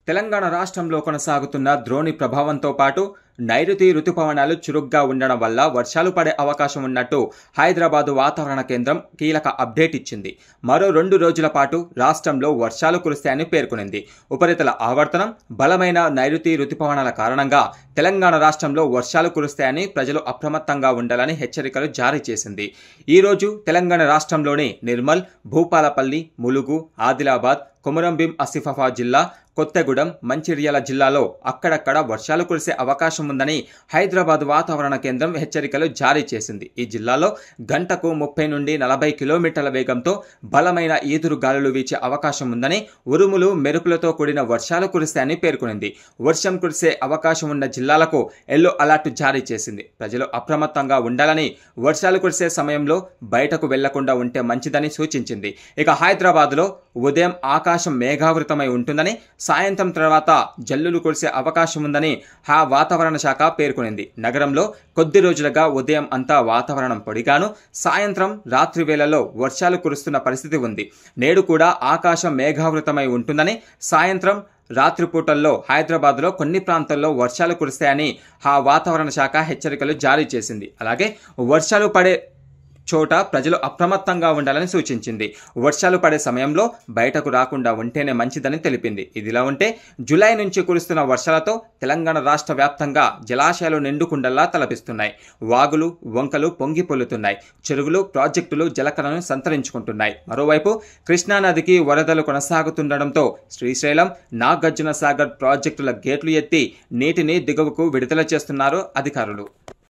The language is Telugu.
తెలంగాణ రాష్ట్రంలో కొనసాగుతున్న ద్రోణి ప్రభావంతో పాటు నైరుతి రుతుపవనాలు చురుగ్గా ఉండడం వల్ల వర్షాలు పడే అవకాశం ఉన్నట్టు హైదరాబాద్ వాతావరణ కేంద్రం కీలక అప్డేట్ ఇచ్చింది. మరో 2 రోజుల పాటు రాష్ట్రంలో వర్షాలు కురుస్తాయని పేర్కొనింది. ఉపరితల ఆవర్తనం, బలమైన నైరుతి రుతుపవనాల కారణంగా తెలంగాణ రాష్ట్రంలో వర్షాలు కురుస్తాయని ప్రజలు అప్రమత్తంగా ఉండాలని హెచ్చరికలు జారీ చేసింది. ఈ రోజు తెలంగాణ రాష్ట్రంలోని నిర్మల్, భూపాలపల్లి, ములుగు, ఆదిలాబాద్, కొమురంభీం ఆసిఫాబాద్ జిల్లా, కొత్తగూడెం, మంచిర్యాల జిల్లాలో అక్కడక్కడ వర్షాలు కురిసే అవకాశం ఉందని హైదరాబాద్ వాతావరణ కేంద్రం హెచ్చరికలు జారీ చేసింది. ఈ జిల్లాలో గంటకు 30 నుండి 40 కిలోమీటర్ల వేగంతో బలమైన ఈదురు గాలులు వీచే అవకాశం ఉందని, ఉరుములు, మెరుపులతో కూడిన వర్షాలు కురుస్తాయని పేర్కొనింది. వర్షం కురిసే అవకాశం ఉన్న జిల్లాలకు ఎల్లో అలర్ట్ జారీ చేసింది. ప్రజలు అప్రమత్తంగా ఉండాలని, వర్షాలు కురిసే సమయంలో బయటకు వెళ్లకుండా ఉంటే మంచిదని సూచించింది. ఇక హైదరాబాద్లో ఉదయం ఆకాశం మేఘావృతమై ఉంటుందని, సాయంత్రం తర్వాత జల్లులు కురిసే అవకాశం ఉందని వాతావరణ శాఖ పేర్కొనింది. నగరంలో కొద్ది రోజులుగా ఉదయం అంతా వాతావరణం పొడిగాను, సాయంత్రం, రాత్రి వేళల్లో వర్షాలు కురుస్తున్న పరిస్థితి ఉంది. నేడు కూడా ఆకాశం మేఘావృతమై ఉంటుందని, సాయంత్రం, రాత్రిపూటల్లో హైదరాబాద్లో కొన్ని ప్రాంతాల్లో వర్షాలు కురుస్తాయని వాతావరణ శాఖ హెచ్చరికలు జారీ చేసింది. అలాగే వర్షాలు పడే చోట ప్రజలు అప్రమత్తంగా ఉండాలని సూచించింది. వర్షాలు పడే సమయంలో బయటకు రాకుండా ఉంటేనే మంచిదని తెలిపింది. ఇదిలా ఉంటే జూలై నుంచి కురుస్తున్న వర్షాలతో తెలంగాణ రాష్ట్ర వ్యాప్తంగా జలాశయాలు నిండుకుండల్లా తలపిస్తున్నాయి. వాగులు, వంకలు పొంగి పొల్లుతున్నాయి. చెరువులు, ప్రాజెక్టులు జలకలను సంతరించుకుంటున్నాయి. మరోవైపు కృష్ణానదికి వరదలు కొనసాగుతుండటంతో శ్రీశైలం, నాగార్జున సాగర్ ప్రాజెక్టుల గేట్లు ఎత్తి నీటిని దిగువకు విడుదల చేస్తున్నారు అధికారులు.